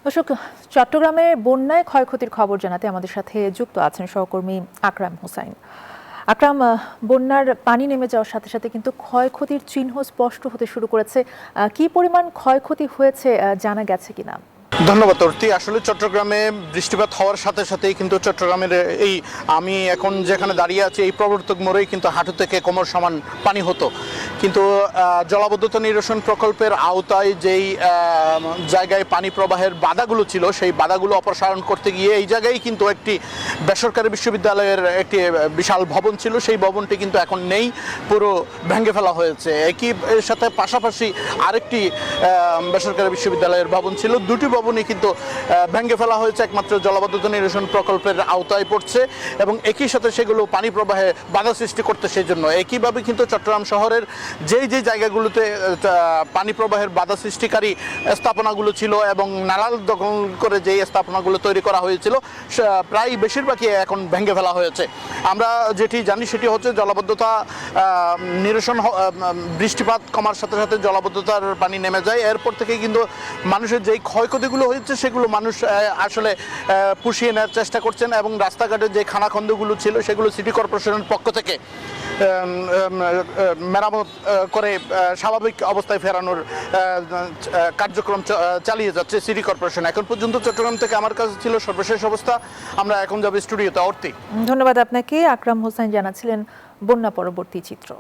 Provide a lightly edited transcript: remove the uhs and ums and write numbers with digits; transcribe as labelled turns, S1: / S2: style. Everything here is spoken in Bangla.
S1: দর্শক, চট্টগ্রামের বন্যায় ক্ষয়ক্ষতির খবর জানাতে আমাদের সাথে যুক্ত আছেন সহকর্মী আকরাম হোসাইন। আকরাম, বন্যার পানি নেমে যাওয়ার সাথে সাথে কিন্তু ক্ষয়ক্ষতির চিহ্ন স্পষ্ট হতে শুরু করেছে। কি পরিমাণ ক্ষয়ক্ষতি হয়েছে জানা গেছে কিনা?
S2: ধন্যবাদ অর্তি। আসলে চট্টগ্রামে বৃষ্টিপাত হওয়ার সাথে সাথেই কিন্তু চট্টগ্রামের আমি এখন যেখানে দাঁড়িয়ে আছি এই প্রবর্তক মোড়েই কিন্তু হাঁটু থেকে কোমর সমান পানি হতো, কিন্তু জলাবদ্ধতা নিরসন প্রকল্পের আওতায় যেই জায়গায় পানি প্রবাহের বাধাগুলো ছিল সেই বাধাগুলো অপসারণ করতে গিয়ে এই জায়গায় কিন্তু একটি বেসরকারি বিশ্ববিদ্যালয়ের একটি বিশাল ভবন ছিল, সেই ভবনটি কিন্তু এখন নেই, পুরো ভেঙে ফেলা হয়েছে। একই সাথে পাশাপাশি আরেকটি বেসরকারি বিশ্ববিদ্যালয়ের ভবন ছিল, দুটি ভবনই কিন্তু ভেঙে ফেলা হয়েছে, একমাত্র জলাবদ্ধতা নিরসন প্রকল্পের আওতায় পড়ছে এবং একই সাথে সেগুলো পানি প্রবাহে বাধা সৃষ্টি করতে সেই জন্য। একইভাবে কিন্তু চট্টগ্রাম শহরের যেই জায়গাগুলোতে পানি প্রবাহের বাধা সৃষ্টিকারী স্থাপনাগুলো ছিল এবং নালাল দখল করে যেই স্থাপনাগুলো তৈরি করা হয়েছিল প্রায় বেশিরভাগই এখন ভেঙে ফেলা হয়েছে। আমরা যেটি জানি সেটি হচ্ছে জলাবদ্ধতা নিরসন, বৃষ্টিপাত কমার সাথে সাথে জলাবদ্ধতার পানি নেমে যায়, এরপর থেকে কিন্তু মানুষের যেই ক্ষয়ক্ষতিগুলো হয়েছে সেগুলো মানুষ আসলে পুষিয়ে নেওয়ার চেষ্টা করছেন এবং রাস্তাঘাটের যে খানাখন্দগুলো ছিল সেগুলো সিটি কর্পোরেশনের পক্ষ থেকে মেরামত করে স্বাভাবিক অবস্থায় ফেরানোর কার্যক্রম চালিয়ে যাচ্ছে সিটি কর্পোরেশন। এখন পর্যন্ত চট্টগ্রাম থেকে আমার কাছে ছিল সর্বশেষ অবস্থা। আমরা এখন যাবো স্টুডিওতে। অর্তি,
S1: ধন্যবাদ আপনাকে। আকরাম হোসাইন জানাচ্ছিলেন বন্যা পরবর্তী চিত্র।